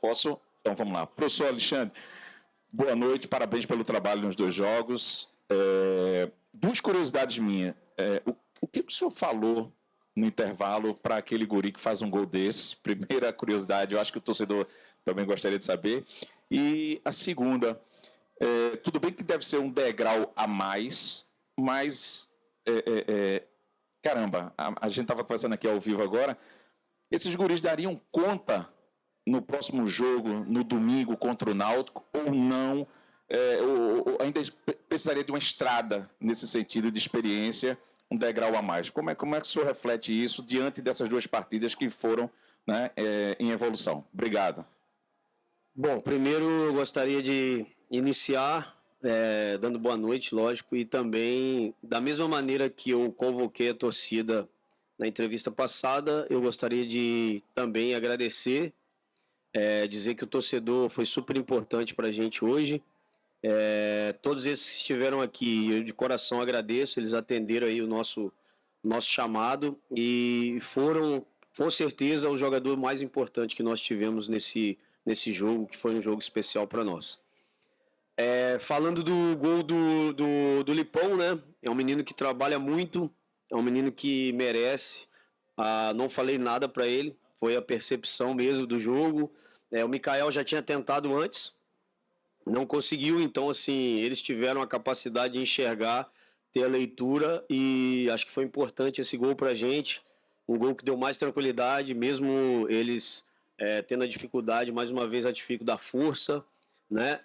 Posso? Então vamos lá. Professor Alexandre, boa noite, parabéns pelo trabalho nos dois jogos. Duas curiosidades minhas. O que o senhor falou no intervalo para aquele guri que faz um gol desse? Primeira curiosidade, eu acho que o torcedor também gostaria de saber. E a segunda, tudo bem que deve ser um degrau a mais, mas, caramba, a gente estava conversando aqui ao vivo agora, esses guris dariam conta no próximo jogo, no domingo, contra o Náutico, ou não? Ou ainda precisaria de uma estrada nesse sentido de experiência, um degrau a mais. Como é que o senhor reflete isso diante dessas duas partidas que foram, né, em evolução? Obrigado. Bom, primeiro eu gostaria de iniciar dando boa noite, lógico, e também, da mesma maneira que eu convoquei a torcida na entrevista passada, eu gostaria de também agradecer, dizer que o torcedor foi super importante para a gente hoje. Todos esses que estiveram aqui, eu de coração agradeço, eles atenderam aí o nosso chamado e foram, com certeza, o jogador mais importante que nós tivemos nesse jogo, que foi um jogo especial para nós. Falando do gol do Lipão, né? É um menino que trabalha muito, é um menino que merece. Não falei nada para ele, foi a percepção mesmo do jogo. O Mikael já tinha tentado antes, não conseguiu, então assim, eles tiveram a capacidade de enxergar, ter a leitura, e acho que foi importante esse gol pra gente, um gol que deu mais tranquilidade, mesmo eles tendo a dificuldade, mais uma vez a dificuldade da força, né,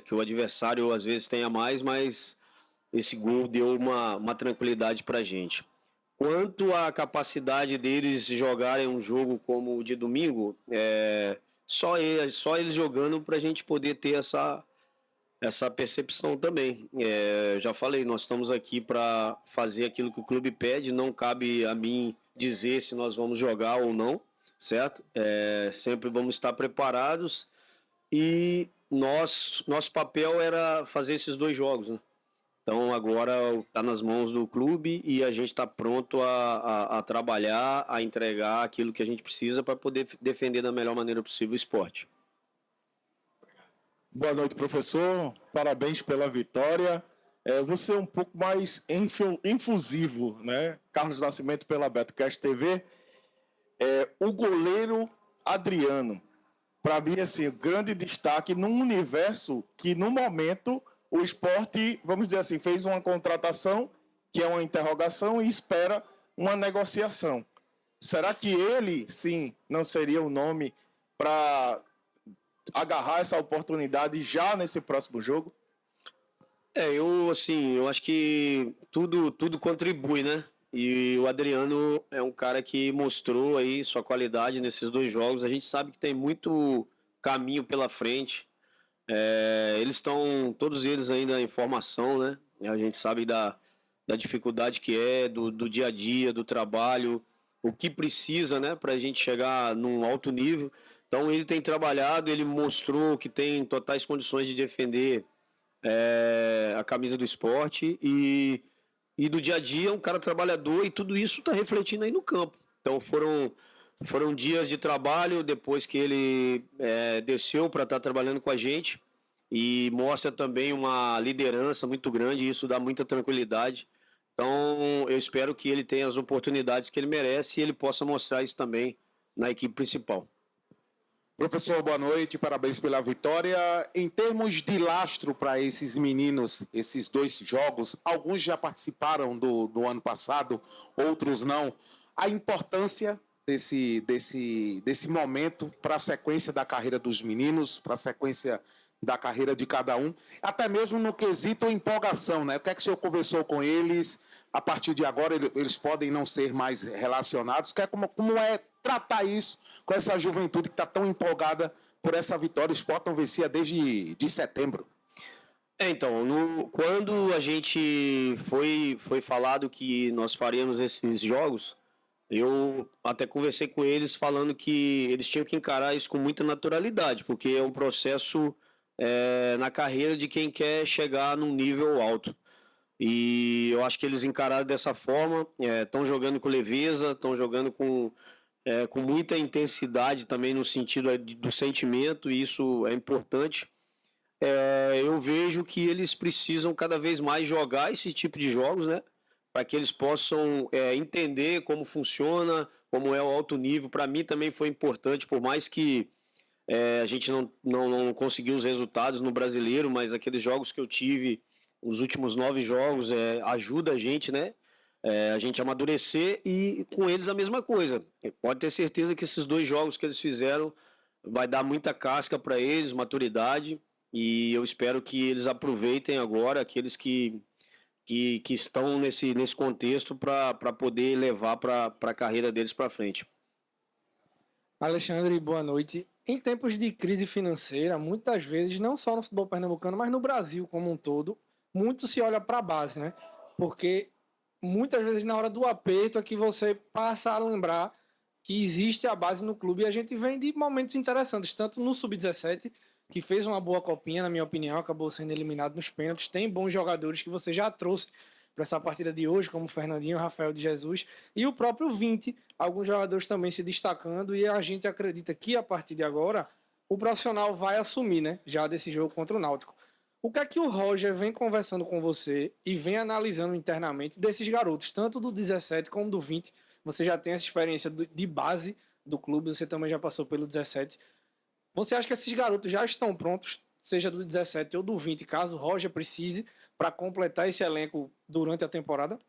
que o adversário às vezes tenha mais, mas esse gol deu uma tranquilidade pra gente. Quanto à capacidade deles jogarem um jogo como o de domingo, só eles jogando para a gente poder ter essa percepção também. Já falei, nós estamos aqui para fazer aquilo que o clube pede, não cabe a mim dizer se nós vamos jogar ou não, certo? Sempre vamos estar preparados e nosso papel era fazer esses dois jogos, né? Então agora está nas mãos do clube e a gente está pronto a trabalhar, a entregar aquilo que a gente precisa para poder defender da melhor maneira possível o esporte. Boa noite, professor. Parabéns pela vitória. Você é um pouco mais infusivo, né? Carlos Nascimento pela BetoCast TV. O goleiro Adriano, para mim, assim, grande destaque num universo que, no momento, o esporte, vamos dizer assim, fez uma contratação, que é uma interrogação, e espera uma negociação. Será que ele, sim, não seria o nome para agarrar essa oportunidade já nesse próximo jogo? Eu acho que tudo contribui, né? E o Adriano é um cara que mostrou aí sua qualidade nesses dois jogos. A gente sabe que tem muito caminho pela frente. Eles estão, todos eles ainda em formação, né? A gente sabe da dificuldade que do dia a dia, do trabalho, o que precisa, né, para a gente chegar num alto nível. Então ele tem trabalhado, ele mostrou que tem totais condições de defender a camisa do esporte e do dia a dia, um cara trabalhador, e tudo isso está refletindo aí no campo. Então foram dias de trabalho depois que ele desceu para estar trabalhando com a gente, e mostra também uma liderança muito grande, e isso dá muita tranquilidade. Então eu espero que ele tenha as oportunidades que ele merece e ele possa mostrar isso também na equipe principal. Professor, boa noite, parabéns pela vitória. Em termos de lastro para esses meninos, esses dois jogos, alguns já participaram do ano passado, outros não. A importância desse momento para a sequência da carreira dos meninos, para a sequência da carreira de cada um, até mesmo no quesito empolgação, né? O que é que o senhor conversou com eles? A partir de agora, eles podem não ser mais relacionados. Como é tratar isso com essa juventude que está tão empolgada por essa vitória? O Sport não vencia desde setembro. Então, quando a gente foi falado que nós faríamos esses jogos, eu até conversei com eles falando que eles tinham que encarar isso com muita naturalidade, porque é um processo na carreira de quem quer chegar num nível alto. E eu acho que eles encararam dessa forma, estão jogando com leveza, estão jogando com com muita intensidade também no sentido do sentimento, e isso é importante. Eu vejo que eles precisam cada vez mais jogar esse tipo de jogos, né? Para que eles possam entender como funciona, como é o alto nível. Para mim também foi importante, por mais que a gente não conseguiu os resultados no Brasileiro, mas aqueles jogos que eu tive, os últimos 9 jogos, ajuda a gente, né? A gente amadurecer, e com eles a mesma coisa. Pode ter certeza que esses 2 jogos que eles fizeram vai dar muita casca para eles, maturidade, e eu espero que eles aproveitem agora, aqueles que estão nesse contexto, para poder levar para a carreira deles para frente. Alexandre, boa noite. Em tempos de crise financeira, muitas vezes, não só no futebol pernambucano, mas no Brasil como um todo, muito se olha para a base, né? Porque muitas vezes na hora do aperto é que você passa a lembrar que existe a base no clube, e a gente vem de momentos interessantes, tanto no Sub-17, que fez uma boa copinha, na minha opinião, acabou sendo eliminado nos pênaltis. Tem bons jogadores que você já trouxe para essa partida de hoje, como o Fernandinho, Rafael de Jesus, e o próprio 20, alguns jogadores também se destacando, e a gente acredita que a partir de agora o profissional vai assumir, né, já desse jogo contra o Náutico. O que é que o Roger vem conversando com você e vem analisando internamente desses garotos, tanto do 17 como do 20? Você já tem essa experiência de base do clube, você também já passou pelo 17. Você acha que esses garotos já estão prontos, seja do 17 ou do 20, caso o Roger precise, para completar esse elenco durante a temporada?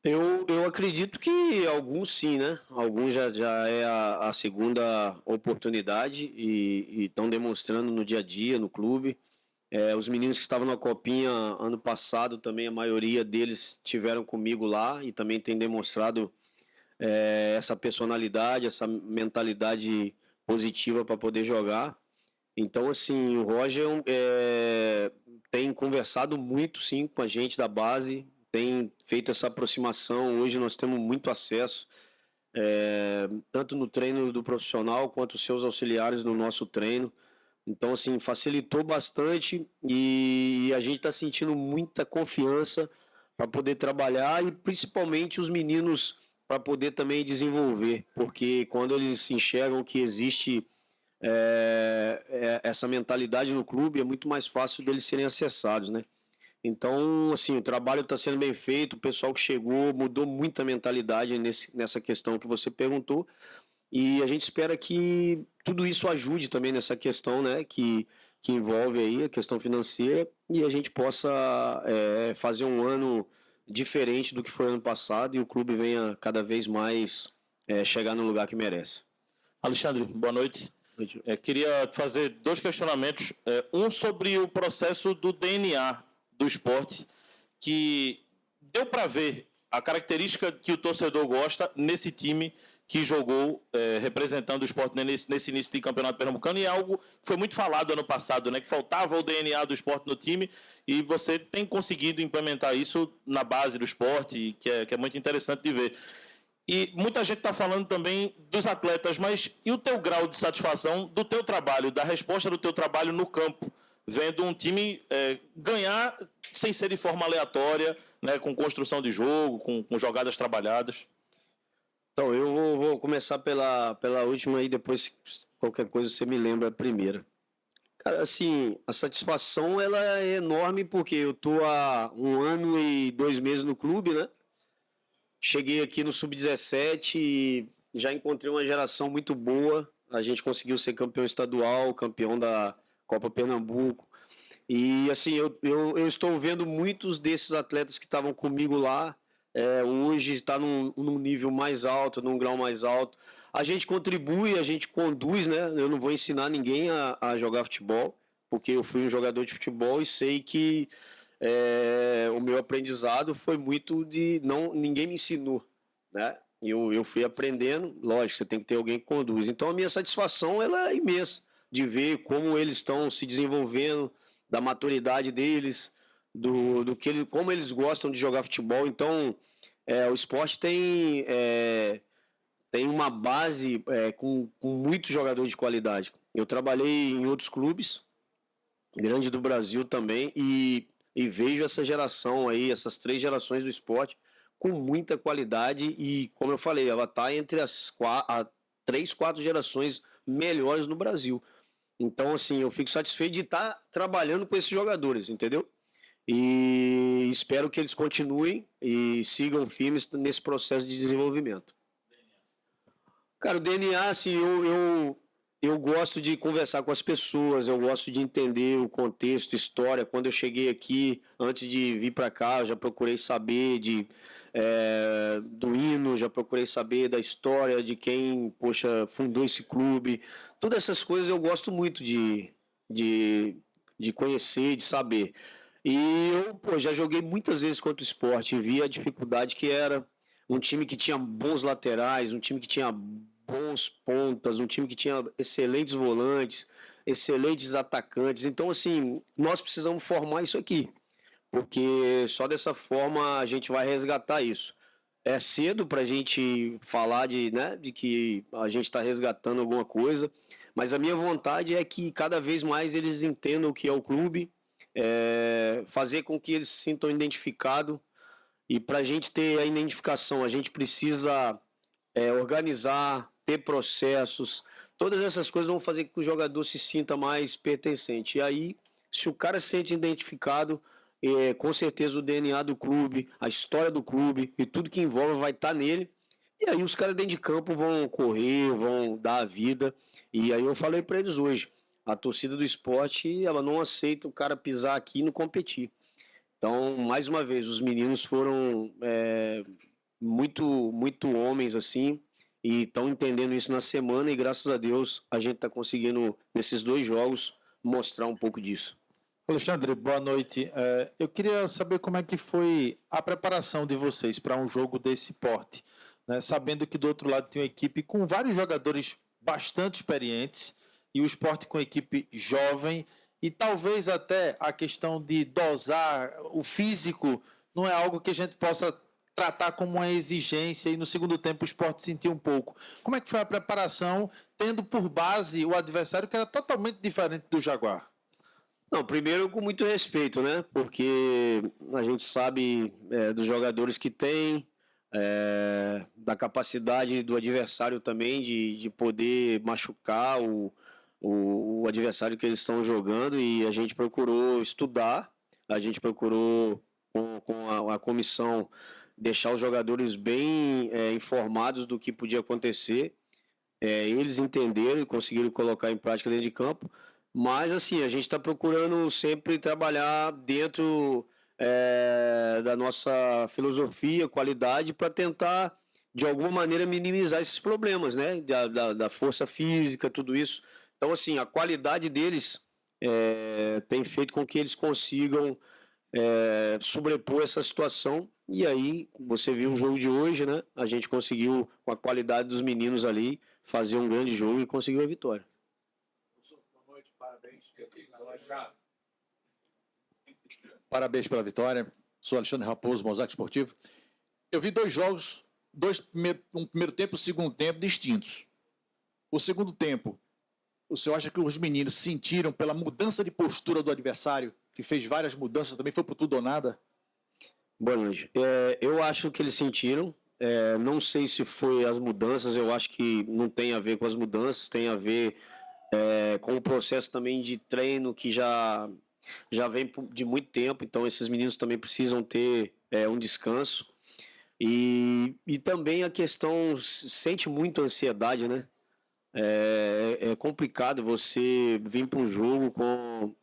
Eu acredito que alguns sim, né? Alguns já é a segunda oportunidade e estão demonstrando no dia a dia, no clube. Os meninos que estavam na Copinha ano passado também, a maioria deles tiveram comigo lá e também tem demonstrado essa personalidade, essa mentalidade positiva para poder jogar. Então, assim, o Roger tem conversado muito, sim, com a gente da base, tem feito essa aproximação. Hoje nós temos muito acesso, tanto no treino do profissional quanto os seus auxiliares no nosso treino. Então, assim, facilitou bastante, e a gente está sentindo muita confiança para poder trabalhar, e principalmente os meninos para poder também desenvolver, porque quando eles enxergam que existe essa mentalidade no clube, é muito mais fácil deles serem acessados, né? Então, assim, o trabalho está sendo bem feito, o pessoal que chegou mudou muita mentalidade nessa questão que você perguntou, e a gente espera que tudo isso ajude também nessa questão, né, que envolve aí a questão financeira, e a gente possa fazer um ano diferente do que foi ano passado, e o clube venha cada vez mais chegar no lugar que merece. Alexandre, boa noite. Queria fazer 2 questionamentos. Um sobre o processo do DNA do esporte, que deu para ver a característica que o torcedor gosta nesse time que jogou representando o esporte nesse início de campeonato pernambucano, e é algo que foi muito falado ano passado, né, que faltava o DNA do esporte no time, e você tem conseguido implementar isso na base do esporte, que é muito interessante de ver. E muita gente está falando também dos atletas, mas e o teu grau de satisfação do teu trabalho, da resposta do teu trabalho no campo, vendo um time ganhar sem ser de forma aleatória, né, com construção de jogo, com jogadas trabalhadas? Então, eu vou começar pela última, e depois qualquer coisa você me lembra a primeira. Cara, assim, a satisfação ela é enorme, porque eu tô há 1 ano e 2 meses no clube, né? Cheguei aqui no Sub-17 e já encontrei uma geração muito boa. A gente conseguiu ser campeão estadual, campeão da Copa Pernambuco. E, assim, eu estou vendo muitos desses atletas que estavam comigo lá, hoje está num nível mais alto, num grau mais alto. A gente contribui, a gente conduz, né? Eu não vou ensinar ninguém a jogar futebol, porque eu fui um jogador de futebol e sei que o meu aprendizado foi muito ninguém me ensinou, né? Eu fui aprendendo, lógico, você tem que ter alguém que conduz. Então a minha satisfação ela é imensa de ver como eles estão se desenvolvendo, da maturidade deles, como eles gostam de jogar futebol. Então o esporte tem uma base com muito jogador de qualidade. Eu trabalhei em outros clubes, grande do Brasil também, e vejo essa geração aí, essas 3 gerações do esporte, com muita qualidade e, como eu falei, ela está entre as 3, 4 gerações melhores no Brasil. Então, assim, eu fico satisfeito de estar trabalhando com esses jogadores, entendeu? E espero que eles continuem e sigam firmes nesse processo de desenvolvimento. Cara, o DNA, assim, eu gosto de conversar com as pessoas, eu gosto de entender o contexto, história. Quando eu cheguei aqui, antes de vir para cá, eu já procurei saber do hino, já procurei saber da história, de quem, poxa, fundou esse clube. Todas essas coisas eu gosto muito de conhecer, de saber. E eu, já joguei muitas vezes contra o Sport e vi a dificuldade que era um time que tinha bons laterais, um time que tinha bons pontas, um time que tinha excelentes volantes, excelentes atacantes. Então, assim, nós precisamos formar isso aqui, porque só dessa forma a gente vai resgatar isso. É cedo para a gente falar de que a gente está resgatando alguma coisa, mas a minha vontade é que cada vez mais eles entendam o que é o clube, fazer com que eles se sintam identificados. E para a gente ter a identificação, a gente precisa organizar, ter processos. Todas essas coisas vão fazer com que o jogador se sinta mais pertencente. E aí, se o cara se sente identificado, com certeza o DNA do clube, a história do clube e tudo que envolve vai estar nele. E aí os caras dentro de campo vão correr, vão dar a vida. E aí eu falei para eles hoje, a torcida do Sport, ela não aceita o cara pisar aqui e não competir. Então, mais uma vez, os meninos foram muito homens assim e estão entendendo isso na semana e graças a Deus a gente está conseguindo, nesses 2 jogos, mostrar um pouco disso. Alexandre, boa noite. Eu queria saber como é que foi a preparação de vocês para um jogo desse porte, né? Sabendo que do outro lado tem uma equipe com vários jogadores bastante experientes e o Sport com equipe jovem e talvez até a questão de dosar o físico não é algo que a gente possa tratar como uma exigência e no segundo tempo o Sport sentiu um pouco. Como é que foi a preparação tendo por base o adversário que era totalmente diferente do Jaguar? Não, primeiro com muito respeito, né? Porque a gente sabe dos jogadores que tem, da capacidade do adversário também de poder machucar o adversário que eles estão jogando e a gente procurou estudar, a gente procurou com a comissão deixar os jogadores bem informados do que podia acontecer, eles entenderam e conseguiram colocar em prática dentro de campo. Mas, assim, a gente está procurando sempre trabalhar dentro da nossa filosofia, qualidade, para tentar, de alguma maneira, minimizar esses problemas, né? Da força física, tudo isso. Então, assim, a qualidade deles tem feito com que eles consigam sobrepor essa situação. E aí, você viu o jogo de hoje, né? A gente conseguiu, com a qualidade dos meninos ali, fazer um grande jogo e conseguiu a vitória. Parabéns pela vitória. Sou Alexandre Raposo, Mosaico Esportivo. Eu vi 2 jogos, um primeiro tempo e um segundo tempo distintos. O segundo tempo, o senhor acha que os meninos sentiram pela mudança de postura do adversário, que fez várias mudanças, também foi por tudo ou nada? Boa noite. Eu acho que eles sentiram. Não sei se foi as mudanças, eu acho que não tem a ver com as mudanças, tem a ver com o processo também de treino que já vem de muito tempo, então esses meninos também precisam ter um descanso. E também a questão, sente muito ansiedade, né? É complicado você vir para um jogo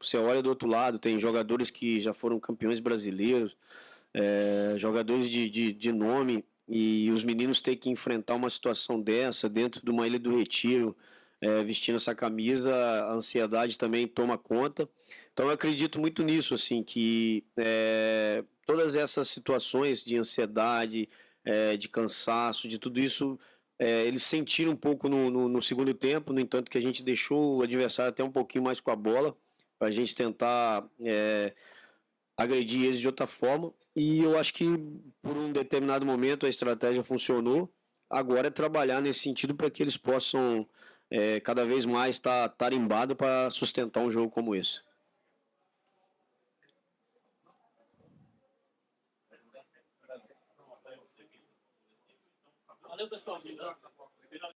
você olha do outro lado, tem jogadores que já foram campeões brasileiros, jogadores de nome, e os meninos têm que enfrentar uma situação dessa dentro de uma Ilha do Retiro, vestindo essa camisa, a ansiedade também toma conta. Então eu acredito muito nisso, assim, que todas essas situações de ansiedade, de cansaço, de tudo isso, eles sentiram um pouco no segundo tempo, no entanto que a gente deixou o adversário até um pouquinho mais com a bola, para a gente tentar agredir eles de outra forma, e eu acho que por um determinado momento a estratégia funcionou. Agora é trabalhar nesse sentido para que eles possam cada vez mais estar tarimbados para sustentar um jogo como esse. Valeu, pessoal.